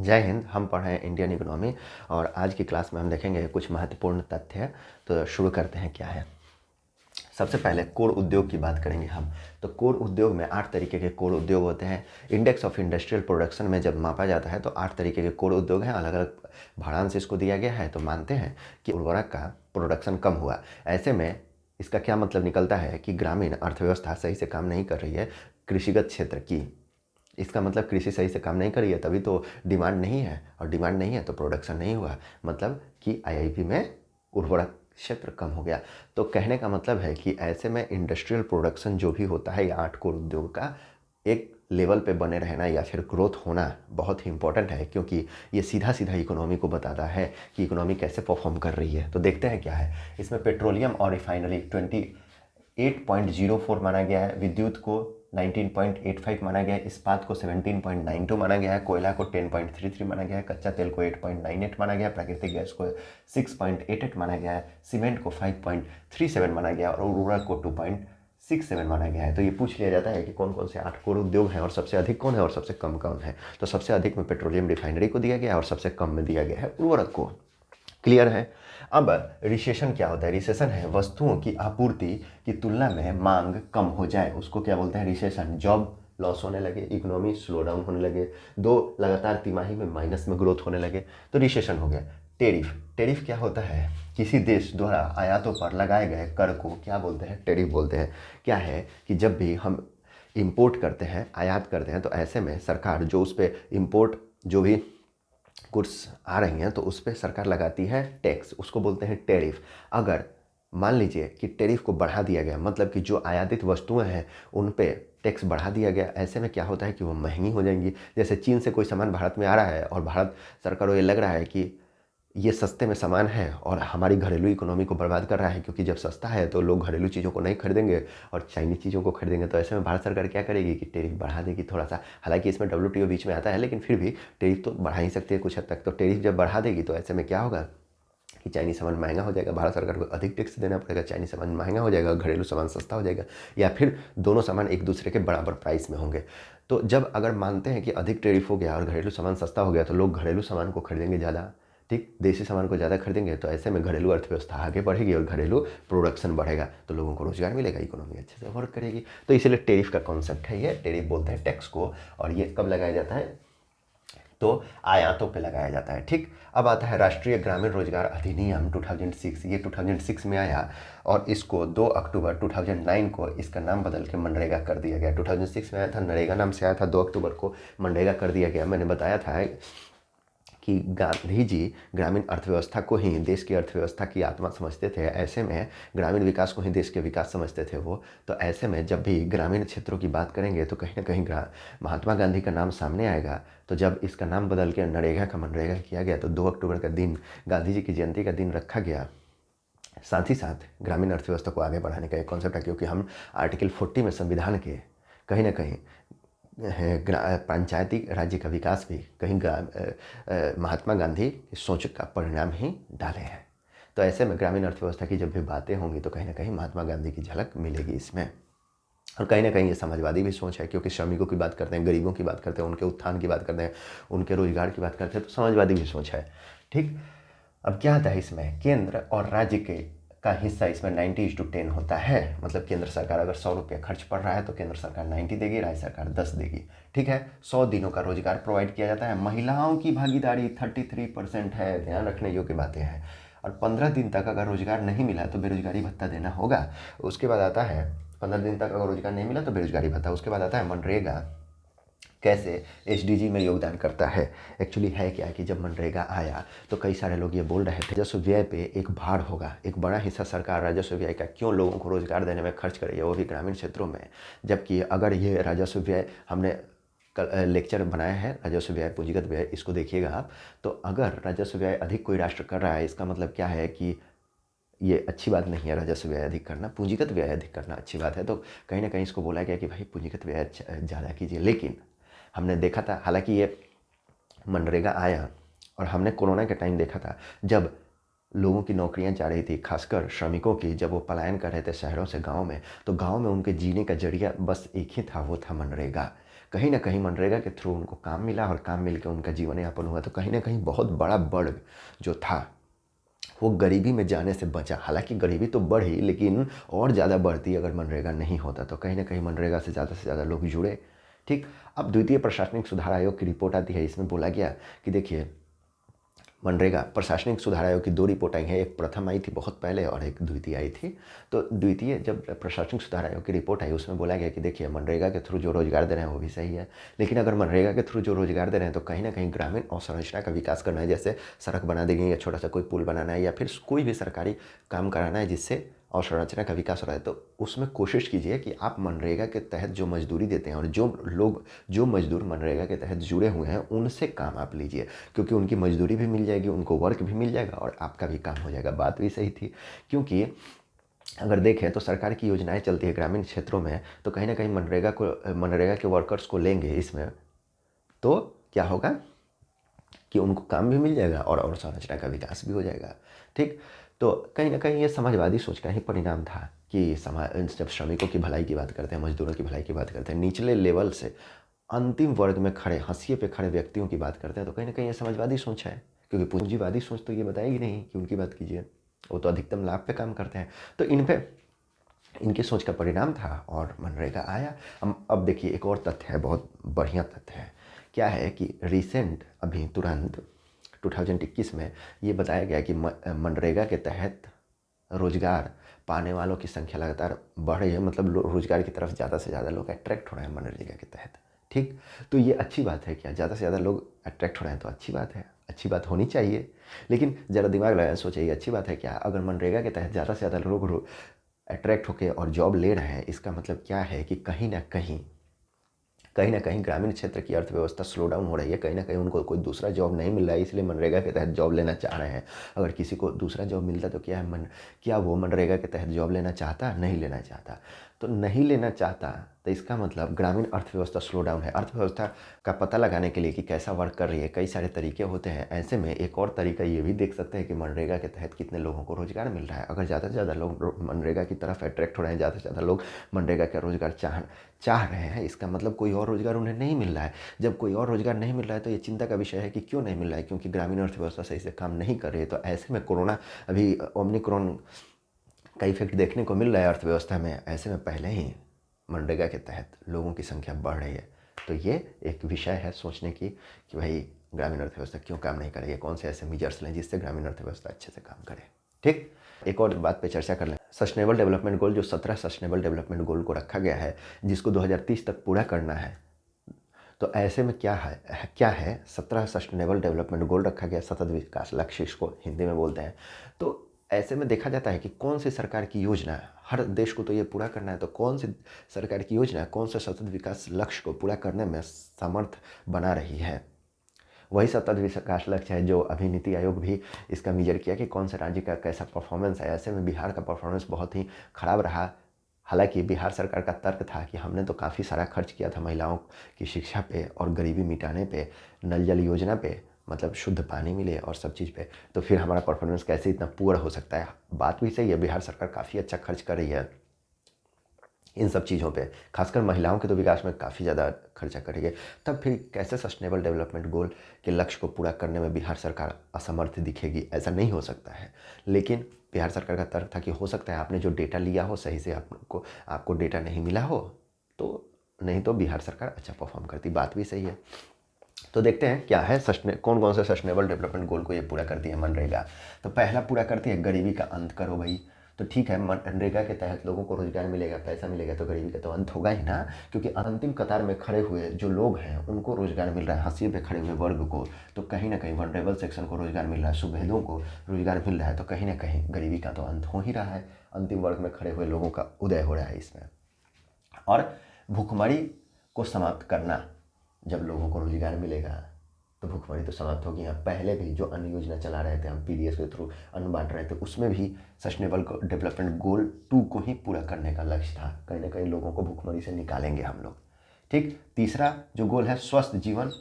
जय हिंद। हम पढ़ रहे हैं इंडियन इकोनॉमी और आज की क्लास में हम देखेंगे कुछ महत्वपूर्ण तथ्य। तो शुरू करते हैं। क्या है, सबसे पहले कोर उद्योग की बात करेंगे हम। तो कोर उद्योग में 8 तरीके के कोर उद्योग होते हैं। इंडेक्स ऑफ इंडस्ट्रियल प्रोडक्शन में जब मापा जाता है तो 8 तरीके के कोर उद्योग हैं। अलग अलग भाड़ांश इसको दिया गया है। तो मानते हैं कि उर्वरक का प्रोडक्शन कम हुआ। ऐसे में इसका क्या मतलब निकलता है कि ग्रामीण अर्थव्यवस्था सही से काम नहीं कर रही है। कृषिगत क्षेत्र की, इसका मतलब कृषि सही से काम नहीं कर रही है, तभी तो डिमांड नहीं है, और डिमांड नहीं है तो प्रोडक्शन नहीं हुआ। मतलब कि आईआईपी में उर्वरक क्षेत्र कम हो गया। तो कहने का मतलब है कि ऐसे में इंडस्ट्रियल प्रोडक्शन जो भी होता है या 8 कोर उद्योग का एक लेवल पे बने रहना या फिर ग्रोथ होना बहुत ही इंपॉर्टेंट है, क्योंकि ये सीधा सीधा इकोनॉमी को बताता है कि इकोनॉमी कैसे परफॉर्म कर रही है। तो देखते हैं क्या है इसमें। पेट्रोलियम और रिफाइनरी 28.04 माना गया है, विद्युत को 19.85 माना गया है, इस्पात को 17.92 माना गया है, कोयला को 10.33 माना गया है, कच्चा तेल को 8.98 माना गया है, प्राकृतिक गैस को 6.88 माना गया है, सीमेंट को 5.37 माना गया है और उर्वरक को 2.67 माना गया है। तो ये पूछ लिया जाता है कि कौन कौन से 8 कोर उद्योग हैं और सबसे अधिक कौन है और सबसे कम कौन है। तो सबसे अधिक में पेट्रोलियम रिफाइनरी को दिया गया है और सबसे कम में दिया गया है उर्वरक को। क्लियर है। अब रिसेशन क्या होता है? रिसेशन है वस्तुओं की आपूर्ति की तुलना में मांग कम हो जाए, उसको क्या बोलते हैं? रिसेशन। जॉब लॉस होने लगे, इकोनॉमी स्लो डाउन होने लगे, 2 लगातार तिमाही में माइनस में ग्रोथ होने लगे, तो रिसेशन हो गया। टेरिफ, टेरिफ क्या होता है? किसी देश द्वारा आयातों पर लगाए गए कर को क्या बोलते हैं? टेरिफ बोलते हैं। क्या है कि जब भी हम इंपोर्ट करते हैं, आयात करते हैं, तो ऐसे में सरकार जो उस पर इंपोर्ट जो भी गुड्स आ रही हैं तो उस पर सरकार लगाती है टैक्स, उसको बोलते हैं टैरिफ। अगर मान लीजिए कि टैरिफ को बढ़ा दिया गया, मतलब कि जो आयातित वस्तुएं हैं उन पे टैक्स बढ़ा दिया गया, ऐसे में क्या होता है कि वो महंगी हो जाएंगी। जैसे चीन से कोई सामान भारत में आ रहा है और भारत सरकार को ये लग रहा है कि ये सस्ते में सामान है और हमारी घरेलू इकोनॉमी को बर्बाद कर रहा है, क्योंकि जब सस्ता है तो लोग घरेलू चीज़ों को नहीं खरीदेंगे और चाइनीज़ चीज़ों को खरीदेंगे। तो ऐसे में भारत सरकार क्या करेगी कि टैरिफ बढ़ा देगी थोड़ा सा। हालांकि इसमें डब्ल्यूटीओ बीच में आता है, लेकिन फिर भी टैरिफ तो बढ़ा ही सकती है कुछ हद तक। तो टैरिफ जब बढ़ा देगी तो ऐसे में क्या होगा कि चाइनीज सामान महंगा हो जाएगा, भारत सरकार को अधिक टैक्स देना पड़ेगा, चाइनीज सामान महंगा हो जाएगा, घरेलू सामान सस्ता हो जाएगा, या फिर दोनों सामान एक दूसरे के बराबर प्राइस में होंगे। तो जब अगर मानते हैं कि अधिक टैरिफ हो गया और घरेलू सामान सस्ता हो गया तो लोग घरेलू सामान को खरीदेंगे ज़्यादा, ठीक, देसी सामान को ज़्यादा खरीदेंगे। तो ऐसे में घरेलू अर्थव्यवस्था आगे बढ़ेगी और घरेलू प्रोडक्शन बढ़ेगा, तो लोगों को रोजगार मिलेगा, इकोनॉमी अच्छे से वर्क करेगी। तो इसलिए टैरिफ का कॉन्सेप्ट है ये। टैरिफ बोलते हैं टैक्स को, और ये कब लगाया जाता है? तो आयातों पे लगाया जाता है। ठीक। अब आता है राष्ट्रीय ग्रामीण रोजगार अधिनियम 2006। ये 2006 में आया और इसको 2 अक्टूबर 2009 को इसका नाम बदल के मनरेगा कर दिया गया। 2006 में आया था, नरेगा नाम से आया था, 2 अक्टूबर को मनरेगा कर दिया गया। मैंने बताया था कि गांधी जी ग्रामीण अर्थव्यवस्था को ही देश की अर्थव्यवस्था की आत्मा समझते थे। ऐसे में ग्रामीण विकास को ही देश के विकास समझते थे वो। तो ऐसे में जब भी ग्रामीण क्षेत्रों की बात करेंगे तो कहीं ना कहीं महात्मा गांधी का नाम सामने आएगा। तो जब इसका नाम बदल के नरेगा का मनरेगा किया गया तो 2 अक्टूबर का दिन गांधी जी की जयंती का दिन रखा गया। साथ ही साथ ग्रामीण अर्थव्यवस्था को आगे बढ़ाने का एक कॉन्सेप्ट है, क्योंकि हम आर्टिकल 40 में संविधान के कहीं ना कहीं पंचायती राज्य का विकास भी कहीं महात्मा गांधी की सोच का परिणाम ही डाले हैं। तो ऐसे में ग्रामीण अर्थव्यवस्था की जब भी बातें होंगी तो कहीं ना कहीं महात्मा गांधी की झलक मिलेगी इसमें। और कहीं ना कहीं ये समाजवादी भी सोच है, क्योंकि श्रमिकों की बात करते हैं, गरीबों की बात करते हैं, उनके उत्थान की बात करते हैं, उनके रोजगार की बात करते हैं, तो समाजवादी भी सोच है। ठीक। अब क्या आता है इसमें? केंद्र और राज्य के का हिस्सा इसमें 90:10 होता है। मतलब केंद्र सरकार अगर 100 रुपये खर्च पड़ रहा है तो केंद्र सरकार 90 देगी, राज्य सरकार 10 देगी। ठीक है। 100 दिनों का रोजगार प्रोवाइड किया जाता है। महिलाओं की भागीदारी 33% है, ध्यान रखने योग्य बातें हैं। और 15 दिन तक अगर रोजगार नहीं मिला तो बेरोजगारी भत्ता देना होगा। उसके बाद आता है 15 दिन तक अगर रोजगार नहीं मिला तो बेरोजगारी भत्ता। उसके बाद आता है मनरेगा कैसे एसडीजी में योगदान करता है। एक्चुअली है क्या कि जब मनरेगा आया तो कई सारे लोग ये बोल रहे थे राजस्व व्यय पे एक भार होगा, एक बड़ा हिस्सा सरकार राजस्व व्यय का क्यों लोगों को रोजगार देने में खर्च करेगी, वो भी ग्रामीण क्षेत्रों में। जबकि अगर ये राजस्व व्यय हमने लेक्चर बनाया है, राजस्व व्यय पूंजीगत व्यय, इसको देखिएगा आप। तो अगर राजस्व व्यय अधिक कोई राष्ट्र कर रहा है, इसका मतलब क्या है कि ये अच्छी बात नहीं है राजस्व व्यय अधिक करना, पूंजीगत व्यय अधिक करना अच्छी बात है। तो कहीं ना कहीं इसको बोला गया कि भाई पूंजीगत व्यय ज़्यादा कीजिए। लेकिन हमने देखा था, हालांकि ये मनरेगा आया और हमने कोरोना के टाइम देखा था जब लोगों की नौकरियां जा रही थी, खासकर श्रमिकों की, जब वो पलायन कर रहे थे शहरों से गांव में, तो गांव में उनके जीने का जरिया बस एक ही था, वो था मनरेगा। कहीं ना कहीं मनरेगा के थ्रू उनको काम मिला और काम मिल के उनका जीवन यापन हुआ। तो कहीं ना कहीं बहुत बड़ा वर्ग जो था वो गरीबी में जाने से बचा। हालांकि गरीबी तो बढ़ी, लेकिन और ज़्यादा बढ़ती अगर मनरेगा नहीं होता। तो कहीं ना कहीं मनरेगा से ज़्यादा लोग जुड़े। ठीक, अब द्वितीय प्रशासनिक सुधार आयोग की रिपोर्ट आती है, इसमें बोला गया कि देखिए मनरेगा प्रशासनिक सुधार आयोग की 2 रिपोर्ट आई हैं, एक प्रथम आई थी बहुत पहले और एक द्वितीय आई थी। तो द्वितीय जब प्रशासनिक सुधार आयोग की रिपोर्ट आई उसमें बोला गया कि देखिए मनरेगा के थ्रू जो रोजगार दे रहे हैं वो भी सही है, लेकिन अगर मनरेगा के थ्रू जो रोजगार दे रहे हैं तो कहीं ना कहीं ग्रामीण अवसंरचना का विकास करना है, जैसे सड़क बना देंगे या छोटा सा कोई पुल बनाना है या फिर कोई भी सरकारी काम कराना है जिससे अवसंरचना का विकास हो रहा है। तो उसमें कोशिश कीजिए कि आप मनरेगा के तहत जो मजदूरी देते हैं और जो मजदूर मनरेगा के तहत जुड़े हुए हैं उनसे काम आप लीजिए, क्योंकि उनकी मजदूरी भी मिल जाएगी, उनको वर्क भी मिल जाएगा और आपका भी काम हो जाएगा। बात भी सही थी, क्योंकि अगर देखें तो सरकार की योजनाएं चलती है ग्रामीण क्षेत्रों में, तो कहीं ना कहीं मनरेगा के वर्कर्स को लेंगे इसमें, तो क्या होगा कि उनको काम भी मिल जाएगा और अवसंरचना का विकास भी हो जाएगा। ठीक, तो कहीं ना कहीं ये समाजवादी सोच का ही परिणाम था कि समाज जब श्रमिकों की भलाई की बात करते हैं, मजदूरों की भलाई की बात करते हैं, निचले लेवल से अंतिम वर्ग में खड़े हाशिए पे खड़े व्यक्तियों की बात करते हैं, तो कहीं ना कहीं ये समाजवादी सोच है। क्योंकि पूंजीवादी सोच तो ये बताएगी नहीं कि उनकी बात कीजिए, वो तो अधिकतम लाभ पे काम करते हैं। तो इन पे इनकी सोच का परिणाम था और मनरेगा आया। अब देखिए एक और तथ्य है, बहुत बढ़िया तथ्य है। क्या है कि रिसेंट अभी तुरंत 2021 में ये बताया गया कि मनरेगा के तहत रोजगार पाने वालों की संख्या लगातार बढ़ रही है, मतलब रोजगार की तरफ ज़्यादा से ज़्यादा लोग अट्रैक्ट हो रहे हैं मनरेगा के तहत। ठीक, तो ये अच्छी बात है। क्या ज़्यादा से ज़्यादा लोग अट्रैक्ट हो रहे हैं तो अच्छी बात है, अच्छी बात होनी चाहिए। लेकिन ज़रा दिमाग लगाए सोचिए, ये अच्छी बात है क्या? अगर मनरेगा के तहत ज़्यादा से ज़्यादा लोग अट्रैक्ट होकर और जॉब ले रहे हैं, इसका मतलब क्या है कि कहीं ना कहीं ग्रामीण क्षेत्र की अर्थव्यवस्था स्लो डाउन हो रही है। कहीं ना कहीं उनको कोई दूसरा जॉब नहीं मिल रहा है, इसलिए मनरेगा के तहत जॉब लेना चाह रहे हैं। अगर किसी को दूसरा जॉब मिलता तो क्या वो मनरेगा के तहत जॉब लेना चाहता? नहीं लेना चाहता। तो नहीं लेना चाहता तो इसका मतलब ग्रामीण अर्थव्यवस्था स्लो डाउन है। अर्थव्यवस्था का पता लगाने के लिए कि कैसा वर्क कर रही है, कई सारे तरीके होते हैं। ऐसे में एक और तरीका ये भी देख सकते हैं कि मनरेगा के तहत कितने लोगों को रोजगार मिल रहा है। अगर ज़्यादा से ज़्यादा लोग मनरेगा की तरफ अट्रैक्ट हो रहे हैं, ज़्यादा से ज़्यादा लोग मनरेगा का रोजगार चाह रहे हैं, इसका मतलब कोई और रोजगार उन्हें नहीं मिल रहा है। जब कोई और रोजगार नहीं मिल रहा है तो ये चिंता का विषय है कि क्यों नहीं मिल रहा है, क्योंकि ग्रामीण अर्थव्यवस्था सही से काम नहीं कर रही है। तो ऐसे में कोरोना अभी ओमिक्रॉन का इफेक्ट देखने को मिल रहा है अर्थव्यवस्था में। ऐसे में पहले ही मनरेगा के तहत लोगों की संख्या बढ़ रही है। तो ये एक विषय है सोचने की कि भाई ग्रामीण अर्थव्यवस्था क्यों काम नहीं कर रही है, कौन से ऐसे मेजर्स लें जिससे ग्रामीण अर्थव्यवस्था अच्छे से काम करे। ठीक, एक और बात पे चर्चा कर लें। सस्टेनेबल डेवलपमेंट गोल, जो 17 सस्टेनेबल डेवलपमेंट गोल को रखा गया है, जिसको 2030 तक पूरा करना है। तो ऐसे में क्या है 17 सस्टेनेबल डेवलपमेंट गोल रखा गया, सतत विकास लक्ष्य इसको हिंदी में बोलते हैं। तो ऐसे में देखा जाता है कि कौन सी सरकार की योजना है, हर देश को तो ये पूरा करना है, तो कौन सी सरकार की योजना कौन से सतत विकास लक्ष्य को पूरा करने में समर्थ बना रही है। वही सतत विकास लक्ष्य है जो अभी नीति आयोग भी इसका मेजर किया कि कौन से राज्य का कैसा परफॉर्मेंस है। ऐसे में बिहार का परफॉर्मेंस बहुत ही खराब रहा। हालांकि बिहार सरकार का तर्क था कि हमने तो काफ़ी सारा खर्च किया था महिलाओं की शिक्षा पे और गरीबी मिटाने पे, नल जल योजना पे, मतलब शुद्ध पानी मिले और सब चीज़ पे, तो फिर हमारा परफॉर्मेंस कैसे इतना पुअर हो सकता है। बात भी सही है, बिहार सरकार काफ़ी अच्छा खर्च कर रही है इन सब चीज़ों पे, खासकर महिलाओं के तो विकास में काफ़ी ज़्यादा खर्चा कर रही है। तब फिर कैसे सस्टेनेबल डेवलपमेंट गोल के लक्ष्य को पूरा करने में बिहार सरकार असमर्थ दिखेगी? ऐसा नहीं हो सकता है। लेकिन बिहार सरकार का तर्क था कि हो सकता है आपने जो डेटा लिया हो सही से आपको डेटा नहीं मिला हो, तो नहीं तो बिहार सरकार अच्छा परफॉर्म करती। बात भी सही है। तो देखते हैं क्या है कौन कौन से सस्टेनेबल डेवलपमेंट गोल को ये पूरा करती है मनरेगा। तो पहला पूरा करती है गरीबी का अंत करो भाई। तो ठीक है, मनरेगा के तहत लोगों को रोजगार मिलेगा, पैसा मिलेगा, तो गरीबी का तो अंत होगा ही ना, क्योंकि अंतिम कतार में खड़े हुए जो लोग हैं उनको रोजगार मिल रहा है, हाशिए पे खड़े हुए वर्ग को तो कहीं ना कहीं वनरेबल सेक्शन को रोजगार मिल रहा है, सुभेदों को रोजगार मिल रहा है, तो कहीं ना कहीं गरीबी का तो अंत हो ही रहा है। अंतिम वर्ग में खड़े हुए लोगों का उदय हो रहा है इसमें। और भूखमरी को समाप्त करना, जब लोगों को रोजगार मिलेगा तो भूखमरी तो समाप्त होगी। यहाँ पहले भी जो अन्न योजना चला रहे थे हम, पीडीएस के थ्रू अन्न बांट रहे थे, उसमें भी सस्टेनेबल डेवलपमेंट गोल 2 को ही पूरा करने का लक्ष्य था। कहीं ना कहीं लोगों को भूखमरी से निकालेंगे हम लोग। ठीक, तीसरा जो गोल है स्वस्थ जीवन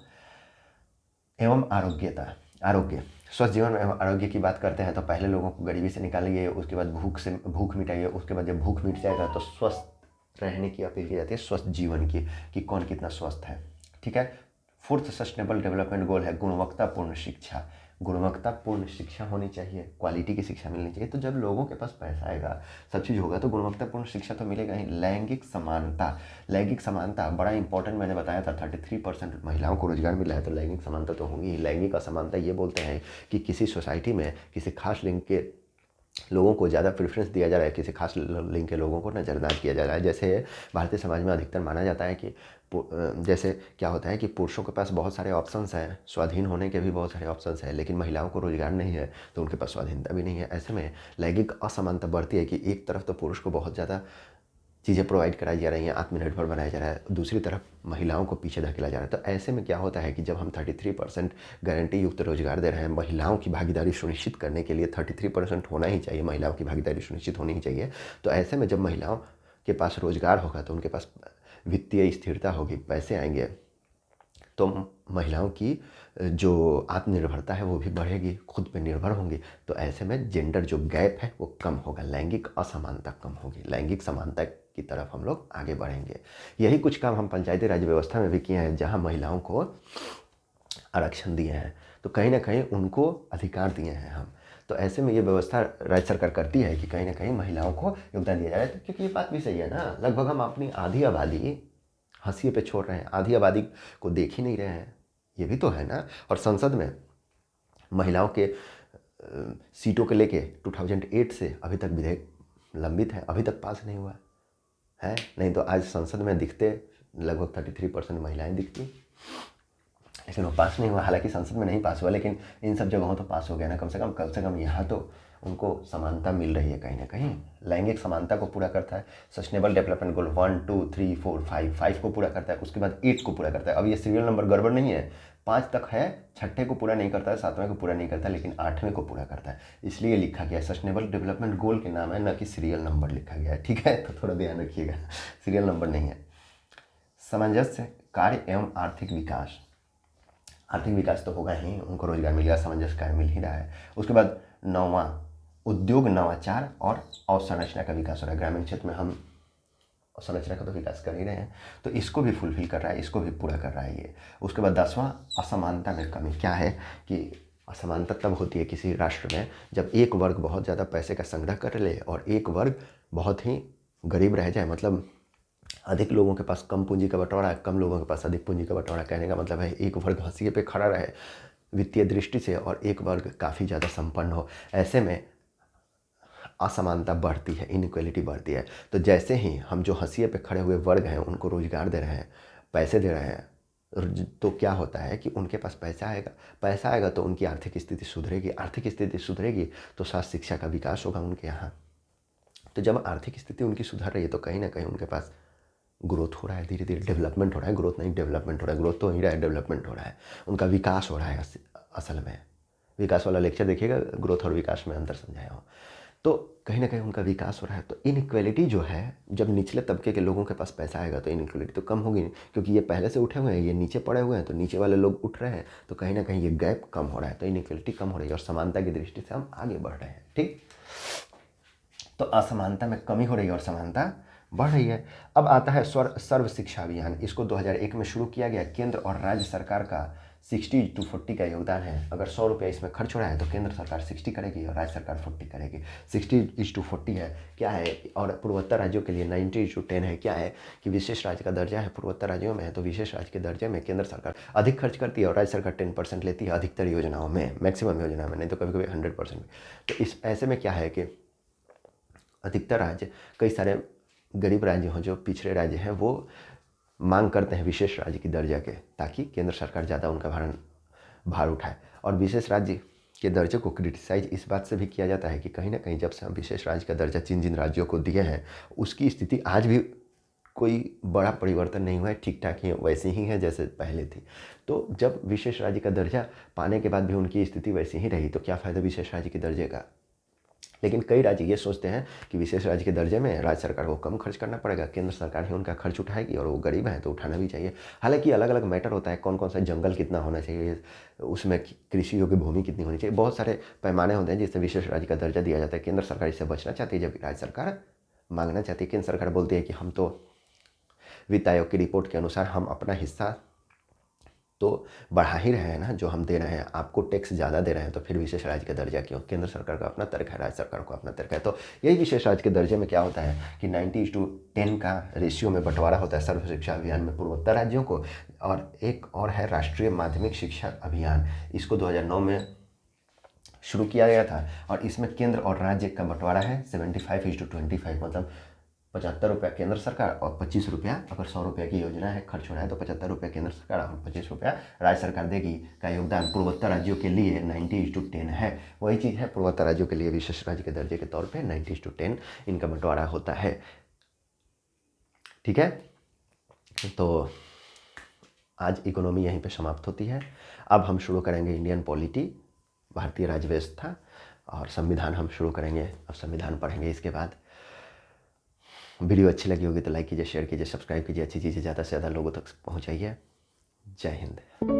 एवं आरोग्य। स्वस्थ जीवन एवं आरोग्य की बात करते हैं तो पहले लोगों को गरीबी से निकालिए, उसके बाद भूख मिटाइए, उसके बाद जब भूख मिट जाएगा तो स्वस्थ रहने की अपील की जाती है, स्वस्थ जीवन की, कि कौन कितना स्वस्थ है। ठीक है। फोर्थ सस्टेनेबल डेवलपमेंट गोल है गुणवत्तापूर्ण शिक्षा। गुणवत्तापूर्ण शिक्षा होनी चाहिए, क्वालिटी की शिक्षा मिलनी चाहिए। तो जब लोगों के पास पैसा आएगा, सब चीज़ होगा, तो गुणवत्तापूर्ण शिक्षा तो मिलेगा ही। लैंगिक समानता, लैंगिक समानता बड़ा इंपॉर्टेंट, मैंने बताया था 33% महिलाओं को रोजगार मिला है, तो लैंगिक समानता तो होगी ही। लैंगिक असमानता ये बोलते हैं कि किसी सोसाइटी में किसी खास लिंग के लोगों को ज़्यादा प्रेफरेंस दिया जा रहा है, किसी खास लिंग के लोगों को नज़रअंदाज किया जा रहा है। जैसे भारतीय समाज में अधिकतर माना जाता है कि जैसे क्या होता है कि पुरुषों के पास बहुत सारे ऑप्शंस हैं, स्वाधीन होने के भी बहुत सारे ऑप्शंस हैं, लेकिन महिलाओं को रोजगार नहीं है, तो उनके पास स्वाधीनता भी नहीं है। ऐसे में लैंगिक असमानता बढ़ती है कि एक तरफ तो पुरुष को बहुत ज़्यादा चीज़ें प्रोवाइड कराई जा रही हैं, आत्मनिर्भर बनाया जा रहा है, दूसरी तरफ महिलाओं को पीछे धकेला जा रहा है। तो ऐसे में क्या होता है कि जब हम 33% गारंटी युक्त रोजगार दे रहे हैं, महिलाओं की भागीदारी सुनिश्चित करने के लिए 33% होना ही चाहिए, महिलाओं की भागीदारी सुनिश्चित होनी ही चाहिए। तो ऐसे में जब महिलाओं के पास रोजगार होगा तो उनके पास वित्तीय स्थिरता होगी, पैसे आएंगे, तो महिलाओं की जो आत्मनिर्भरता है वो भी बढ़ेगी, खुद पे निर्भर होंगी। तो ऐसे में जेंडर जो गैप है वो कम होगा, लैंगिक असमानता कम होगी, लैंगिक समानता की तरफ हम लोग आगे बढ़ेंगे। यही कुछ काम हम पंचायती राज व्यवस्था में भी किए हैं, जहाँ महिलाओं को आरक्षण दिए हैं, तो कहीं ना कहीं उनको अधिकार दिए हैं हम। तो ऐसे में ये व्यवस्था राज्य सरकार करती है कि कहीं ना कहीं महिलाओं को योगदान दिया जा रहा है। तो क्योंकि ये बात भी सही है ना, लगभग हम अपनी आधी आबादी हंसिए पे छोड़ रहे हैं, आधी आबादी को देख ही नहीं रहे हैं, ये भी तो है ना। और संसद में महिलाओं के सीटों के लेके 2008 से अभी तक विधेयक लंबित है, अभी तक पास नहीं हुआ है। नहीं तो आज संसद में दिखते लगभग 33% महिलाएं दिखती, लेकिन वो पास नहीं हुआ। हालांकि संसद में नहीं पास हुआ, लेकिन इन सब जगहों तो पास हो गया ना, कम से कम यहाँ तो उनको समानता मिल रही है कहीं ना कहीं। लैंगिक समानता को पूरा करता है सस्टेनेबल डेवलपमेंट गोल 1 2 3 4 5 को पूरा करता है, उसके बाद 8 को पूरा करता है। अब ये सीरियल नंबर गड़बड़ नहीं है, 5 तक है, 6ठे को पूरा नहीं करता है, 7वें को पूरा नहीं करता, लेकिन 8वें को पूरा करता है। इसलिए लिखा गया है सस्टेनेबल डेवलपमेंट गोल के नाम है, न कि सीरियल नंबर लिखा गया है। ठीक है, तो थोड़ा ध्यान रखिएगा, सीरियल नंबर नहीं है। सामंजस्य कार्य एवं आर्थिक विकास, आर्थिक विकास तो होगा ही, उनको रोजगार मिल गया, सामंजस्य कार्य मिल ही रहा है। उसके बाद 9वां उद्योग नवाचार और अवसंरचना का विकास हो रहा है। ग्रामीण क्षेत्र में हम अवसंरचना का तो विकास कर ही रहे हैं, तो इसको भी फुलफिल कर रहा है, इसको भी पूरा कर रहा है ये। उसके बाद 10वां असमानता में कमी। क्या है कि असमानता तब होती है किसी राष्ट्र में जब एक वर्ग बहुत ज़्यादा पैसे का संग्रह कर ले और एक वर्ग बहुत ही गरीब रह जाए। मतलब अधिक लोगों के पास कम पूंजी का बंटवारा है, कम लोगों के पास अधिक पूंजी का बंटवारा। कहने का मतलब है एक वर्ग हंसिए पे खड़ा रहे वित्तीय दृष्टि से और एक वर्ग काफ़ी ज़्यादा संपन्न हो। ऐसे में असमानता बढ़ती है, इनइक्वालिटी बढ़ती है। तो जैसे ही हम जो हंसिए पे खड़े हुए वर्ग हैं उनको रोजगार दे रहे हैं, पैसे दे रहे हैं, तो क्या होता है कि उनके पास पैसा आएगा तो उनकी आर्थिक स्थिति सुधरेगी, आर्थिक स्थिति सुधरेगी तो स्वास्थ्य शिक्षा का विकास होगा उनके यहाँ। तो जब आर्थिक स्थिति उनकी सुधर रही है तो कहीं ना कहीं उनके पास ग्रोथ हो रहा है, धीरे धीरे डेवलपमेंट हो रहा है। ग्रोथ नहीं, डेवलपमेंट हो रहा है, ग्रोथ तो हो ही रहा है, डेवलपमेंट हो रहा है, उनका विकास हो रहा है। असल में विकास वाला लेक्चर देखिएगा, ग्रोथ और विकास में अंतर समझाया हो। तो कहीं ना कहीं उनका विकास हो रहा है। तो इनइक्वालिटी जो है, जब निचले तबके के लोगों के पास पैसा आएगा तो इनइक्वालिटी तो कम होगी, क्योंकि ये पहले से उठे हुए हैं, ये नीचे पड़े हुए हैं, तो नीचे वाले लोग उठ रहे हैं, तो कहीं ना कहीं ये गैप कम हो रहा है, तो इनइक्वालिटी कम हो रही है और समानता की दृष्टि से हम आगे बढ़ रहे हैं। ठीक, तो असमानता में कमी हो रही है और समानता बढ़ रही है। अब आता है सर्व शिक्षा अभियान। इसको 2001 में शुरू किया गया। केंद्र और राज्य सरकार का 60-40 का योगदान है। अगर 100 रुपये इसमें खर्च हो रहा है तो केंद्र सरकार 60 करेगी और राज्य सरकार 40 करेगी। 60:40 है। क्या है, और पूर्वोत्तर राज्यों के लिए 90:10 है। क्या है कि विशेष राज्य का दर्जा है, पूर्वोत्तर राज्यों में है, तो विशेष राज्य के दर्जे में केंद्र सरकार अधिक खर्च करती है और राज्य सरकार 10% लेती है अधिकतर योजनाओं में, मैक्सिमम योजना में, नहीं तो कभी कभी 100% में। तो इस ऐसे में क्या है कि अधिकतर राज्य, कई सारे गरीब राज्य हों, जो पिछड़े राज्य हैं, वो मांग करते हैं विशेष राज्य की दर्जा के, ताकि केंद्र सरकार ज़्यादा उनका भार उठाए। और विशेष राज्य के दर्जे को क्रिटिसाइज इस बात से भी किया जाता है कि कहीं ना कहीं जब से हम विशेष राज्य का दर्जा जिन जिन राज्यों को दिए हैं उसकी स्थिति आज भी कोई बड़ा परिवर्तन नहीं हुआ है, ठीक ठाक ही वैसी ही है जैसे पहले थी। तो जब विशेष राज्य का दर्जा पाने के बाद भी उनकी स्थिति वैसी ही रही तो क्या फ़ायदा विशेष राज्य के दर्जे का। लेकिन कई राज्य ये सोचते हैं कि विशेष राज्य के दर्जे में राज्य सरकार को कम खर्च करना पड़ेगा, केंद्र सरकार ही उनका खर्च उठाएगी और वो गरीब हैं तो उठाना भी चाहिए। हालांकि अलग अलग मैटर होता है, कौन कौन सा जंगल कितना होना चाहिए, उसमें कृषि योग्य भूमि कितनी होनी चाहिए, बहुत सारे पैमाने होते हैं जिससे विशेष राज्य का दर्जा दिया जाता है। केंद्र सरकार इससे बचना चाहती है जबकि राज्य सरकार मांगना चाहती है। केंद्र सरकार बोलती है कि हम तो वित्त आयोग की रिपोर्ट के अनुसार हम अपना हिस्सा तो बढ़ा ही रहे हैं ना, जो हम दे रहे हैं, आपको टैक्स ज़्यादा दे रहे हैं तो फिर विशेष राज्य का दर्जा क्यों? केंद्र सरकार का अपना तर्क है, राज्य सरकार को अपना तर्क है। तो यही विशेष राज्य के दर्जे में क्या होता है कि 90:10 का रेशियो में बंटवारा होता है सर्व शिक्षा अभियान में पूर्वोत्तर राज्यों को। और एक और है राष्ट्रीय माध्यमिक शिक्षा अभियान, इसको 2009 में शुरू किया गया था और इसमें केंद्र और राज्य का बंटवारा है 75:25, मतलब 75 रुपया केंद्र सरकार और 25 रुपया, अगर 100 रुपये की योजना है खर्च हो रहा है तो 75 रुपये केंद्र सरकार और 25 रुपया राज्य सरकार देगी। का योगदान पूर्वोत्तर राज्यों के लिए 90:10 है। वही चीज़ है पूर्वोत्तर राज्यों के लिए विशेष राज्य के दर्जे के तौर पे 90:10 इनका बंटवारा होता है। ठीक है, तो आज इकोनॉमी यहीं पे समाप्त होती है। अब हम शुरू करेंगे इंडियन पॉलिटी, भारतीय राज्य व्यवस्था, और संविधान हम शुरू करेंगे। अब संविधान पढ़ेंगे इसके बाद। वीडियो अच्छी लगी होगी तो लाइक कीजिए, शेयर कीजिए, सब्सक्राइब कीजिए, अच्छी चीज़ें ज़्यादा से ज़्यादा लोगों तक पहुँचाइए। जय हिंद।